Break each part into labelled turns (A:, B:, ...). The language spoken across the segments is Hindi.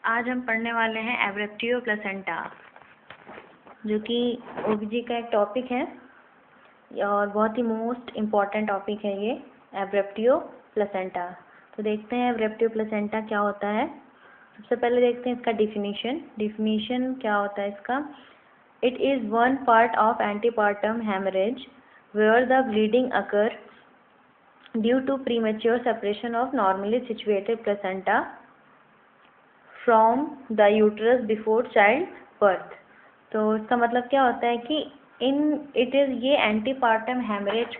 A: आज हम पढ़ने वाले हैं एब्रेप्टियो प्लेसेंटा, जो कि ओबीजी का एक टॉपिक है और बहुत ही मोस्ट इम्पॉर्टेंट टॉपिक है ये एब्रेप्टियो प्लेसेंटा। तो देखते हैं एब्रेप्टियो प्लेसेंटा क्या होता है। सबसे पहले देखते हैं इसका डिफिनीशन क्या होता है इसका। It is one part of antepartum haemorrhage where the bleeding occur due to premature separation of normally situated placenta from the uterus before child birth. तो इसका मतलब क्या होता है कि ये एंटीपार्टम हेमरेज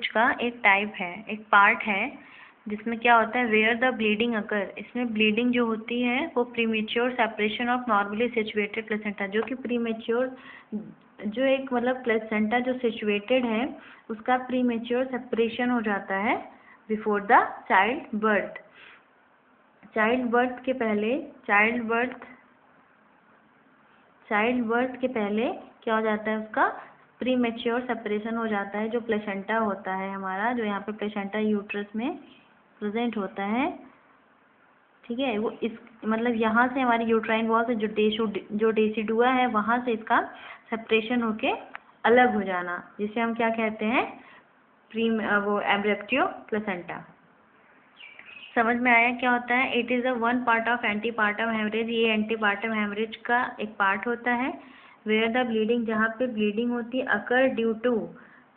A: का एक टाइप है, एक पार्ट है, जिसमें क्या होता है वेयर द ब्लीडिंग अकर। इसमें ब्लीडिंग जो होती है वो premature separation of normally situated placenta, जो कि प्रीमेच्योर जो एक मतलब प्लेसेंटा जो सिचुएटेड है उसका प्रीमेच्योर सेपरेशन हो जाता है before the child birth. Child birth के पहले क्या हो जाता है, उसका प्रीमेच्योर सेपरेशन हो जाता है। जो प्लेसेंटा होता है हमारा, जो यहाँ पे प्लेसेंटा यूट्रस में प्रेजेंट होता है, ठीक है, वो इस मतलब यहाँ से हमारी यूट्राइन वॉल से जो डेसिडुआ है वहाँ से इसका सेपरेशन होके अलग हो जाना, जिसे हम क्या कहते हैं, वो एब्रेप्टियो प्लेसेंटा। समझ में आया क्या होता है। It is a one part of antepartum haemorrhage. ये एंटीपार्टम हेमरेज का एक पार्ट होता है। वेयर द ब्लीडिंग, जहाँ पे ब्लीडिंग होती है, अकर ड्यू टू,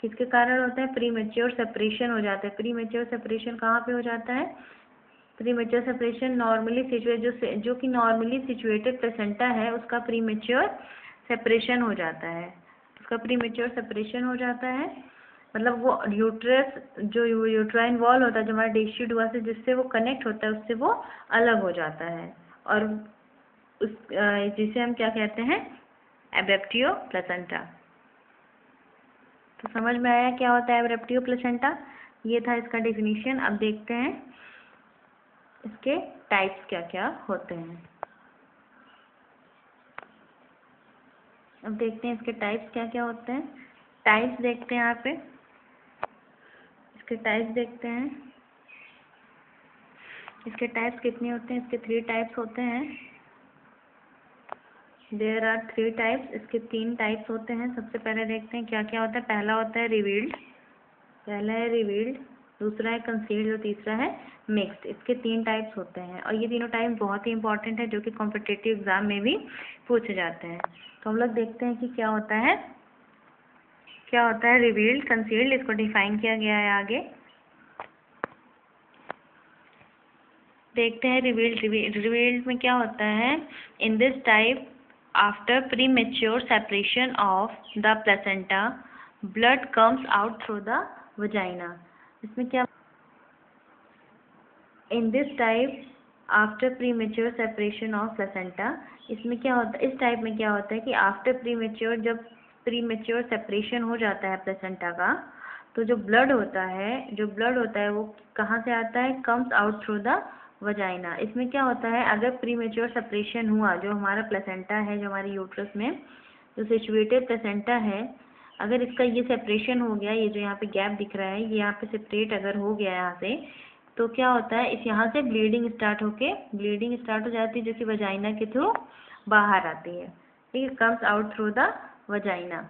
A: किसके कारण होता है, प्रीमेच्योर सेपरेशन हो जाता है। प्रीमेच्योर सेपरेशन कहाँ पे हो जाता है, प्रीमेच्योर सेपरेशन नॉर्मली सिचुएटेड, जो कि नॉर्मली सिचुएटेड प्लेसेंटा है उसका प्रीमेच्योर सेपरेशन हो जाता है। उसका प्रीमेच्योर सेपरेशन हो जाता है मतलब वो यूट्रस जो यूट्राइन वॉल होता है, जो हमारा डेसिडुआ से जिससे वो कनेक्ट होता है, उससे वो अलग हो जाता है, और उस जिसे हम क्या कहते हैं, एब्रेप्टियो प्लेसेंटा। तो समझ में आया क्या होता है एब्रेप्टियो प्लेसेंटा। ये था इसका डिफिनीशन। अब देखते हैं इसके टाइप्स क्या क्या होते हैं। अब देखते हैं इसके टाइप्स क्या क्या होते हैं। टाइप्स देखते हैं यहाँ पे, इसके टाइप्स देखते हैं। इसके टाइप्स कितने होते हैं, इसके 3 टाइप्स होते हैं। देयर आर 3 टाइप्स, इसके 3 टाइप्स होते हैं। सबसे पहले देखते हैं क्या क्या होता है। पहला होता है रिवील्ड, दूसरा है कंसील्ड और तीसरा है मिक्स्ड। इसके 3 टाइप्स होते हैं और ये तीनों टाइप बहुत ही इंपॉर्टेंट है, जो कि कॉम्पिटिटिव एग्जाम में भी पूछे जाते हैं। तो हम लोग देखते हैं कि क्या होता है रिवील्ड, कंसील्ड। इसको डिफाइन किया गया है आगे। देखते हैं रिवील्ड में क्या होता है। In this type after premature separation of the placenta blood comes out through the vagina. इसमें क्या, इन this type after premature separation of placenta, इसमें क्या होता है, इस टाइप में क्या होता है कि आफ्टर प्रीमेच्योर, जब प्रीमेच्योर सेपरेशन हो जाता है प्लेसेंटा का, तो जो ब्लड होता है वो कहाँ से आता है, comes out through the vagina. इसमें क्या होता है, अगर प्रीमेच्योर सेपरेशन हुआ, जो हमारा प्लेसेंटा है, जो हमारी यूट्रस में जो सिचुएटेड प्लेसेंटा है, अगर इसका ये सेपरेशन हो गया, ये जो यहाँ पे गैप दिख रहा है, ये यहाँ पे सेपरेट अगर हो गया यहाँ से, तो क्या होता है, इस यहाँ से ब्लीडिंग स्टार्ट हो जाती है, जो कि वजाइना के थ्रू बाहर आती है, ठीक है, comes out through the vagina.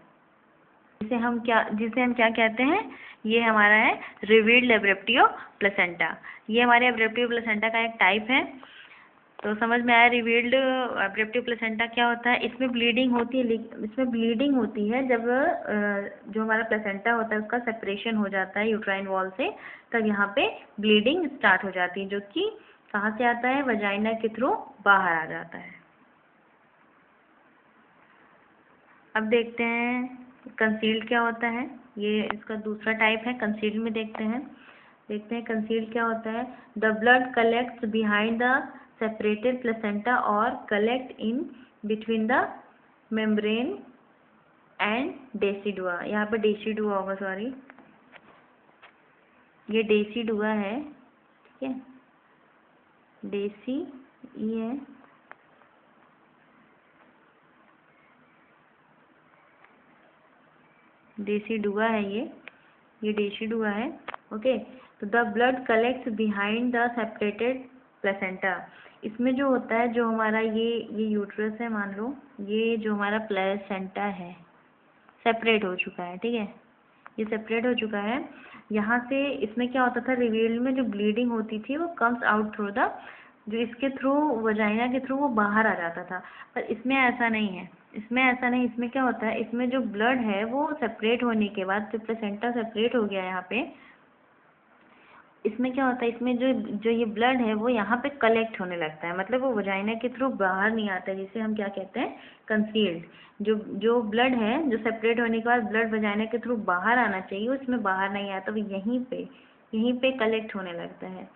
A: जिसे हम क्या कहते हैं, ये हमारा है रिवील्ड एब्रेप्टियो प्लेसेंटा। ये हमारे एब्रेप्टियो प्लेसेंटा का एक टाइप है। तो समझ में आया रिवील्ड एब्रेप्टियो प्लेसेंटा क्या होता है। इसमें ब्लीडिंग होती है जब जो हमारा प्लेसेंटा होता है उसका सेपरेशन हो जाता है यूट्राइन वॉल से, तब यहाँ पे ब्लीडिंग स्टार्ट हो जाती है, जो कि कहाँ से आता है, वजाइना के थ्रू बाहर आ जाता है। अब देखते हैं कंसील्ड क्या होता है। ये इसका दूसरा टाइप है। कंसील्ड में देखते हैं कंसील्ड क्या होता है। The blood collects behind the separated placenta और collect in between the membrane and decidua. यहाँ पे डेसिडुआ होगा, सॉरी, ये डेसिडुआ है, ठीक है, डेसिडुआ है, ये डेसिडुआ है, ओके। तो the blood collects behind the separated placenta. इसमें जो होता है, जो हमारा ये यूट्रस है, मान लो ये जो हमारा प्लेसेंटा है सेपरेट हो चुका है, ठीक है, ये सेपरेट हो चुका है। यहाँ से इसमें क्या होता था, रिवील में जो ब्लीडिंग होती थी वो कम्स आउट थ्रू द, जो इसके थ्रू वजाइना के थ्रू वो बाहर आ जाता था। पर इसमें ऐसा नहीं है, इसमें ऐसा नहीं, इसमें क्या होता है, इसमें जो ब्लड है वो सेपरेट होने के बाद, जो प्लेसेंटा सेपरेट हो गया यहाँ पे, इसमें क्या होता है, इसमें जो जो ये ब्लड है वो यहाँ पे कलेक्ट होने लगता है, मतलब वो वजाइना के थ्रू बाहर नहीं आता है, जिसे हम क्या कहते हैं, कंसील्ड। जो जो ब्लड है, जो सेपरेट होने के बाद ब्लड वजाइना के थ्रू बाहर आना चाहिए, उसमें बाहर नहीं आता, वो यहीं पे कलेक्ट होने लगता है।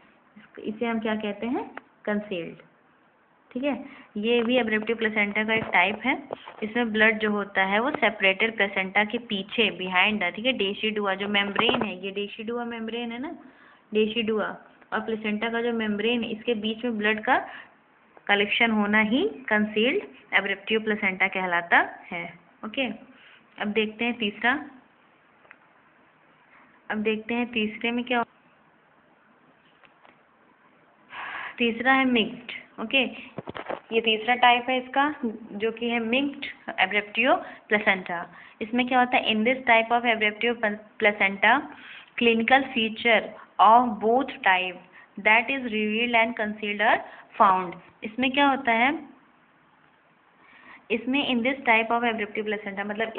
A: इसे हम क्या कहते हैं, कंसील्ड, ठीक है। ये भी एब्रेप्टिव प्लेसेंटा का एक टाइप है। इसमें ब्लड जो होता है वो सेपरेटेड प्लेसेंटा के पीछे, बिहाइंड द, ठीक है, डेसिडुआ जो मेम्ब्रेन है, ये डेसिडुआ मेम्ब्रेन है ना, डेसिडुआ और प्लेसेंटा का जो मेम्ब्रेन, इसके बीच में ब्लड का कलेक्शन होना ही कंसील्ड एब्रेप्टिव प्लेसेंटा कहलाता है। ओके, अब देखते हैं तीसरा। अब देखते हैं तीसरे में क्या, तीसरा है मिक्स्ड। ओके, ये तीसरा टाइप है इसका, जो कि है मिक्स्ड एब्रेप्टिव प्लेसेंटा। इसमें क्या होता है, in this type of abruptive placenta clinical feature of both type that is revealed and concealed are found. इसमें क्या होता है, इसमें in this type of abruptive placenta, मतलब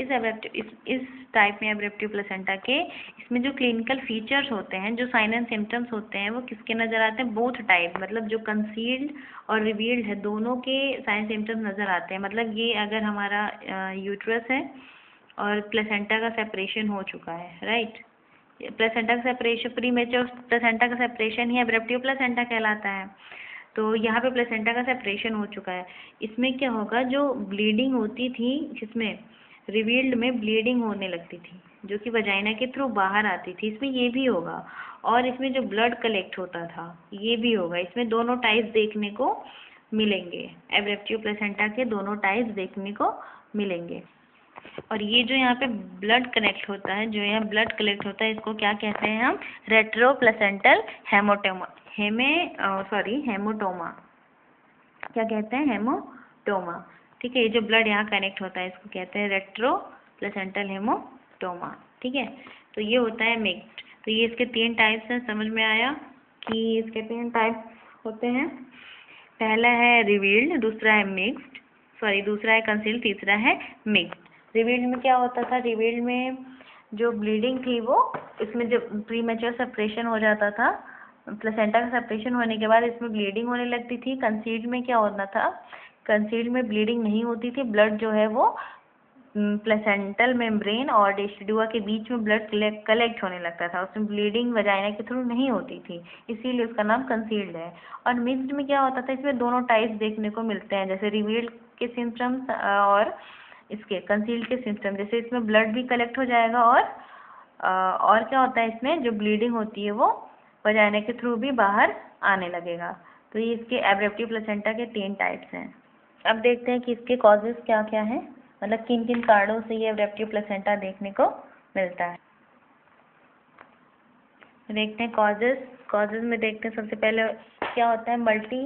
A: इस टाइप में एब्रेप्टिव प्लेसेंटा के, इसमें जो क्लिनिकल फीचर्स होते हैं, जो साइन एंड सिम्टम्स होते हैं, वो किसके नज़र आते हैं, बोथ टाइप, मतलब जो कंसील्ड और रिवील्ड है दोनों के साइन सिम्टम्स नज़र आते हैं। मतलब ये अगर हमारा यूट्रस है और प्लेसेंटा का सेपरेशन हो चुका है, राइट, प्लेसेंटा का सेपरेशन, प्रीमेच्योर प्लेसेंटा का सेपरेशन ही एब्रेप्टिव प्लेसेंटा कहलाता है। तो यहाँ पे प्लेसेंटा का सेपरेशन हो चुका है। इसमें क्या होगा, जो ब्लीडिंग होती थी, जिसमें रिवील्ड में ब्लीडिंग होने लगती थी, जो कि वजाइना के थ्रू बाहर आती थी, इसमें ये भी होगा। और इसमें जो ब्लड कलेक्ट होता था ये भी होगा। इसमें दोनों टाइप्स देखने को मिलेंगे, एब्रेप्टिव प्लेसेंटा के दोनों टाइप्स देखने को मिलेंगे। और ये जो यहाँ पे ब्लड कलेक्ट होता है, जो यहाँ ब्लड कलेक्ट होता है, इसको क्या कहते हैं हम, रेट्रो प्लेसेंटल हेमोटोमा, हेमोटोमा, क्या कहते हैं, हेमोटोमा, ठीक है। ये जो ब्लड यहाँ कनेक्ट होता है इसको कहते हैं रेट्रो प्लेसेंटल हेमोटोमा, ठीक है। तो ये होता है मिक्स्ड। तो ये इसके 3 टाइप्स हैं, समझ में आया कि इसके 3 टाइप्स होते हैं। पहला है रिवील्ड, दूसरा है मिक्स्ड, दूसरा है कंसील्ड, तीसरा है मिक्स्ड। रिवील्ड में क्या होता था, रिवील्ड में जो ब्लीडिंग थी वो, इसमें जब प्रीमेच्योर सेपरेशन हो जाता था, प्लेसेंटा का सेपरेशन होने के बाद इसमें ब्लीडिंग होने लगती थी। कंसील्ड में क्या होता था, कंसील्ड में ब्लीडिंग नहीं होती थी, ब्लड जो है वो प्लेसेंटल मेम्ब्रेन और डेसिडुआ के बीच में ब्लड कलेक्ट होने लगता था, उसमें ब्लीडिंग वजाइना के थ्रू नहीं होती थी, इसीलिए उसका नाम कंसील्ड है। और मिक्स्ड में क्या होता था, इसमें दोनों टाइप्स देखने को मिलते हैं, जैसे रिवील्ड के सिम्टम्स और इसके कंसील्ड के सिम्टम्स। जैसे इसमें ब्लड भी कलेक्ट हो जाएगा और क्या होता है, इसमें जो ब्लीडिंग होती है वो वजाइना के थ्रू भी बाहर आने लगेगा। तो ये इसके एब्रेप्टिव प्लेसेंटा के 3 टाइप्स हैं। अब देखते हैं कि इसके कॉजेज़ क्या क्या हैं, मतलब किन किन कारणों से ये एब्रेप्टिव प्लेसेंटा देखने को मिलता है। देखते हैं कॉजेज़ में देखते हैं सबसे पहले क्या होता है, multi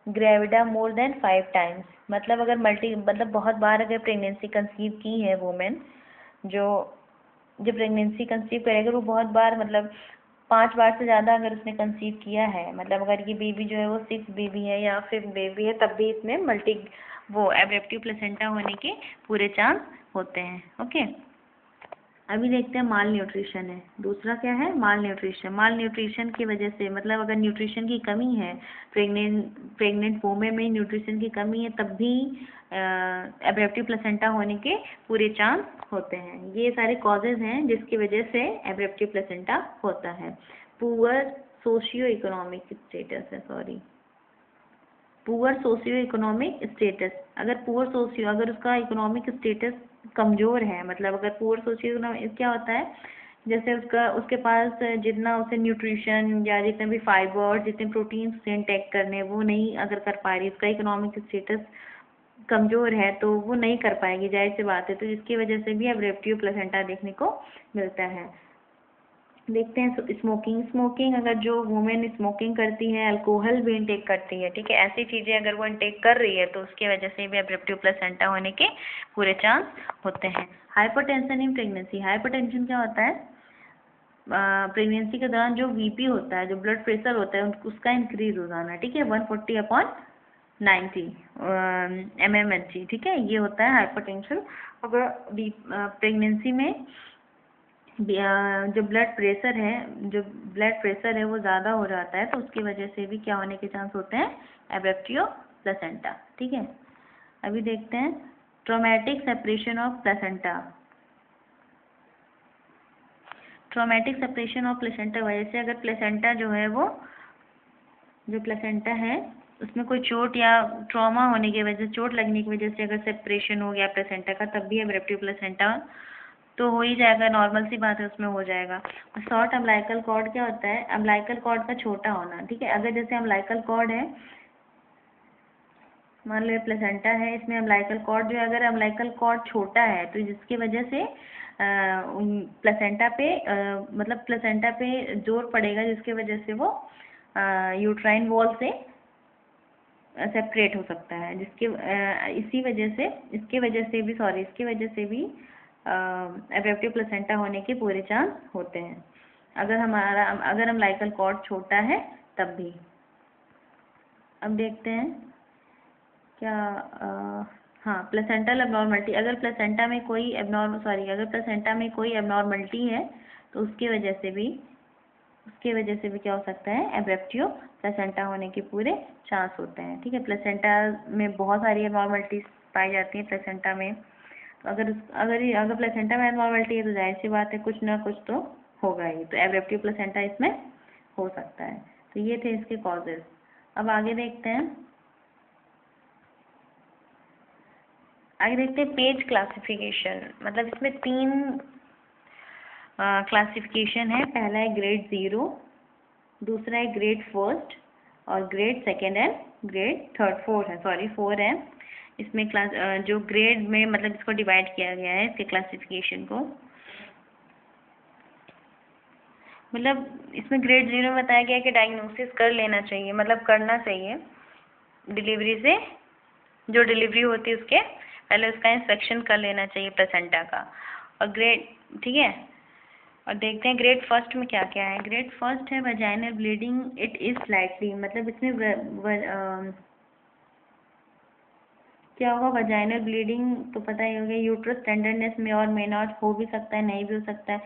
A: gravida more than 5 times. मतलब अगर मतलब बहुत बार अगर प्रेगनेंसी कंसीव की है वुमेन, जो प्रेगनेंसी कंसीव करेगा वो बहुत बार, मतलब 5 बार से ज़्यादा अगर उसने कंसीव किया है, मतलब अगर ये बेबी जो है वो 6th बेबी है या 5th बेबी है, तब भी इसमें एब्रेप्टिव प्लेसेंटा होने के पूरे चांस होते हैं। ओके, अभी देखते हैं माल न्यूट्रिशन है। दूसरा क्या है, माल न्यूट्रिशन की वजह से, मतलब अगर न्यूट्रिशन की कमी है, प्रेग्नेंट वुमेन में न्यूट्रिशन की कमी है, तब भी एब्रेप्टिव प्लेसेंटा होने के पूरे चांस होते हैं। ये सारे कॉजेज हैं जिसकी वजह से एब्रेप्टिव प्लेसेंटा होता है। पुअर सोशियो इकोनॉमिक स्टेटस है, पुअर सोशियो इकोनॉमिक स्टेटस, अगर उसका इकोनॉमिक स्टेटस कमज़ोर है, मतलब अगर पुअर सोशियो इकोनॉमिक क्या होता है, जैसे उसके पास जितना उसे न्यूट्रिशन या जितने भी फाइबर, जितने प्रोटीन्स उसे इंटेक करने, वो नहीं अगर कर पा रही, उसका इकोनॉमिक स्टेटस कमज़ोर है, तो वो नहीं कर पाएगी, जाहिर सी बात है। तो जिसकी वजह से भी एब्रेप्टिव प्लेसेंटा देखने को मिलता है। देखते हैं स्मोकिंग। स्मोकिंग, अगर जो वुमेन स्मोकिंग करती है, अल्कोहल भी इनटेक करती है, ठीक है, ऐसी चीज़ें अगर वो इनटेक कर रही है तो उसकी वजह से भी एब्रप्टिव प्लेसेंटा होने के पूरे चांस होते हैं। Hypertension in pregnancy. हाइपरटेंशन क्या होता है? प्रेगनेंसी के दौरान जो बीपी होता है, जो ब्लड प्रेशर होता है, उसका इंक्रीज हो जाना, ठीक है, 140/90 mmHg, ठीक है, ये होता है हाइपरटेंशन। अगर प्रेगनेंसी में जो ब्लड प्रेशर है वो ज़्यादा हो जाता है तो उसकी वजह से भी क्या होने के चांस होते हैं? एब्रप्टियो प्लेसेंटा, ठीक है। अभी देखते हैं traumatic separation of placenta. Traumatic separation of placenta की वजह से, अगर प्लेसेंटा जो है वो, जो प्लेसेंटा है उसमें कोई चोट या ट्रॉमा होने की वजह से, चोट लगने की वजह से अगर सेपरेशन हो गया प्लेसेंटा का, तब भी एब्रप्टिव प्लेसेंटा तो हो ही जाएगा, नॉर्मल सी बात है, उसमें हो जाएगा। शॉर्ट अम्बिलिकल कॉर्ड क्या होता है? अम्बिलिकल कॉर्ड का छोटा होना, ठीक है। अगर जैसे अम्बिलिकल कॉर्ड है, मान लो प्लेसेंटा है, इसमें अम्बिलिकल कॉर्ड जो है, अगर अम्बिलिकल कॉर्ड छोटा है तो जिसकी वजह से प्लेसेंटा पे मतलब प्लेसेंटा पे जोर पड़ेगा, जिसकी वजह से वो यूट्राइन वॉल से सेपरेट हो सकता है, इसकी वजह से भी एब्रप्टिव प्लेसेंटा होने के पूरे चांस होते हैं, अगर अम्बिलिकल कॉर्ड छोटा है तब भी। अब देखते हैं क्या हाँ, प्लेसेंटल एब्नॉर्मलिटी। अगर प्लेसेंटा में कोई एब्नॉर्मलिटी है तो उसकी वजह से भी क्या हो सकता है? एब्रप्टियो प्लेसेंटा होने के पूरे चांस होते हैं, ठीक है। प्लेसेंटा में बहुत सारी एब्नॉर्मलिटीज पाई जाती हैं प्लेसेंटा में, तो अगर प्लेसेंटा में एब्नॉर्मलिटी है तो जाहिर सी बात है कुछ ना कुछ तो होगा ही, तो एब्रप्टिव प्लेसेंटा इसमें हो सकता है। तो ये थे इसके कॉजेज। अब आगे देखते हैं पेज क्लासिफिकेशन। मतलब इसमें 3 क्लासिफिकेशन है। पहला है ग्रेड 0, दूसरा है ग्रेड 1 और ग्रेड 2 एंड ग्रेड 4 है। इसमें जो ग्रेड में मतलब इसको डिवाइड किया गया है, इसके क्लासिफिकेशन को। मतलब इसमें ग्रेड 0 में बताया गया है कि डायग्नोसिस कर लेना चाहिए, मतलब करना चाहिए डिलीवरी से, जो डिलीवरी होती है उसके पहले उसका इंस्पेक्शन कर लेना चाहिए प्लेसेंटा का। और ठीक है। और देखते हैं ग्रेड 1 में क्या क्या है। ग्रेड 1 है vaginal bleeding, it is slightly, मतलब इसमें क्या होगा? वजाइनल ब्लीडिंग तो पता ही होगा। यूट्रस टेंडरनेस में और मे नॉट, हो भी सकता है नहीं भी हो सकता है।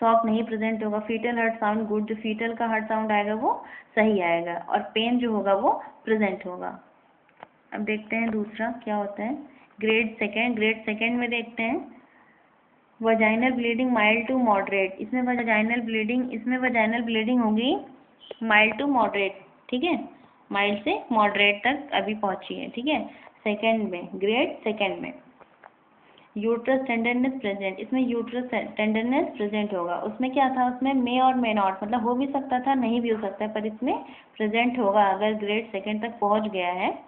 A: शॉक नहीं प्रेजेंट होगा। फीटल हार्ट साउंड गुड, जो फीटल का हार्ट साउंड आएगा वो सही आएगा, और पेन जो होगा वो प्रेजेंट होगा। अब देखते हैं दूसरा क्या होता है। ग्रेड सेकेंड में देखते हैं vaginal bleeding mild to moderate. इसमें वजाइनल ब्लीडिंग होगी माइल्ड टू मॉडरेट, ठीक है, माइल्ड से मॉडरेट तक अभी पहुंची है, ठीक है। ग्रेड सेकेंड में यूट्रस टेंडरनेस प्रेजेंट। इसमें यूट्रस टेंडरनेस प्रेजेंट होगा। उसमें क्या था? उसमें मे और मे नॉट, मतलब हो भी सकता था नहीं भी हो सकता है, पर इसमें प्रेजेंट होगा। अगर ग्रेड सेकेंड तक पहुंच गया है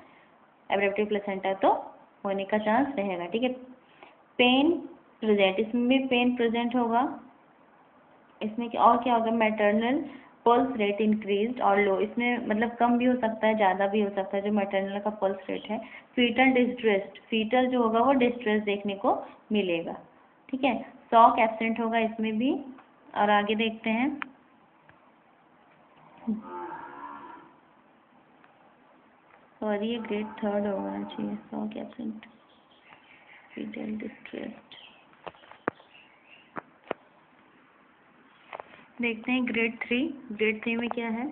A: एब्रप्टिव प्लेसेंटा तो होने का चांस रहेगा, ठीक है। पेन प्रेजेंट, इसमें भी पेन प्रेजेंट होगा। इसमें और क्या होगा? मैटरनल पल्स रेट इंक्रीज्ड और लो, इसमें मतलब कम भी हो सकता है ज़्यादा भी हो सकता है, जो मैटरनल का पल्स रेट है। फीटल जो होगा वो डिस्ट्रेस देखने को मिलेगा, ठीक है। शॉक एब्सेंट होगा इसमें भी। और आगे देखते हैं ये ग्रेड 3 होना चाहिए। Shock absent, fetal distressed. देखते हैं ग्रेड 3 में क्या है।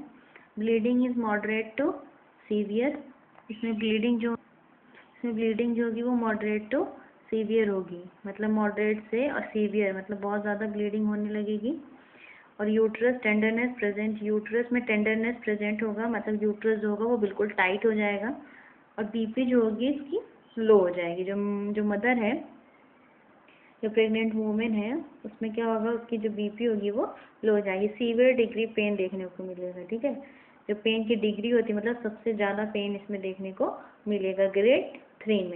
A: Bleeding is moderate to severe. इसमें ब्लीडिंग जो होगी वो मॉडरेट टू सीवियर होगी, मतलब मॉडरेट से और सीवियर मतलब बहुत ज़्यादा ब्लीडिंग होने लगेगी। और यूट्रस टेंडरनेस प्रेजेंट, यूट्रस में टेंडरनेस प्रेजेंट होगा, मतलब यूट्रस जो होगा वो बिल्कुल टाइट हो जाएगा। और बीपी जो होगी इसकी लो हो जाएगी। जो मदर है, जो प्रेग्नेंट वूमेन है, उसमें क्या होगा? उसकी जो बीपी होगी वो लो हो जाएगी। सीवियर डिग्री पेन देखने को मिलेगा, ठीक है। जो पेन की डिग्री होती है, मतलब सबसे ज़्यादा पेन इसमें देखने को मिलेगा ग्रेड 3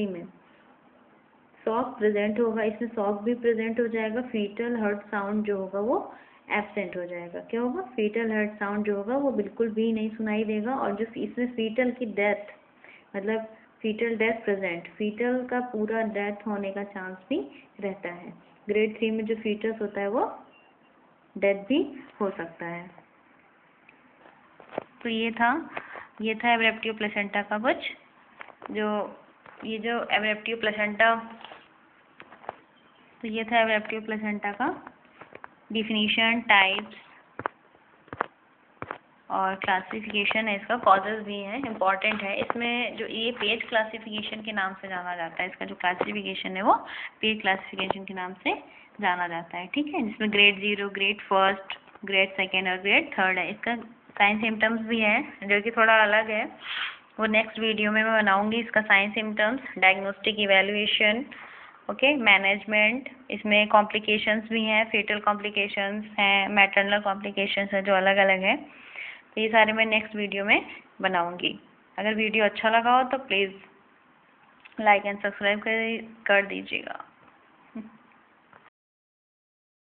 A: में। शॉक प्रेजेंट होगा, इसमें शॉक भी प्रेजेंट हो जाएगा, फीटल हर्ट साउंड जो होगा वो एब्सेंट हो जाएगा। क्या होगा? फीटल हर्ट साउंड जो होगा वो बिल्कुल भी नहीं सुनाई देगा। और जो इसमें फीटल की डेथ, मतलब फीटल डेथ प्रेजेंट, फीटल का पूरा डेथ होने का चांस भी रहता है। ग्रेड 3 में जो फीटस होता है वो डेथ भी हो सकता है। तो ये था एब्रेप्टिव प्लेसेंटा का कुछ जो एब्रेप्टिव प्लेसेंटा, तो ये था एब्रेप्टिव प्लेसेंटा का डिफिनीशन, टाइप्स और क्लासिफिकेशन है। इसका कॉजेज भी है, इम्पॉर्टेंट है। इसमें जो ये पेज क्लासिफिकेशन के नाम से जाना जाता है, इसका जो क्लासिफिकेशन है वो पेज क्लासिफिकेशन के नाम से जाना जाता है, ठीक है। जिसमें ग्रेड 0, ग्रेड 1, ग्रेड 2 और ग्रेड 3 है। इसका साइन सिम्टम्स भी है जो कि थोड़ा अलग है, वो नेक्स्ट वीडियो में मैं बनाऊंगी। इसका sign symptoms, diagnostic evaluation, okay, management, इसमें कॉम्प्लिकेशंस भी हैं, फेटल कॉम्प्लिकेशंस हैं, मैटरनल कॉम्प्लिकेशंस हैं जो अलग अलग हैं। तो ये सारे मैं नेक्स्ट वीडियो में बनाऊंगी। अगर वीडियो अच्छा लगा हो तो प्लीज़ लाइक एंड सब्सक्राइब कर दीजिएगा।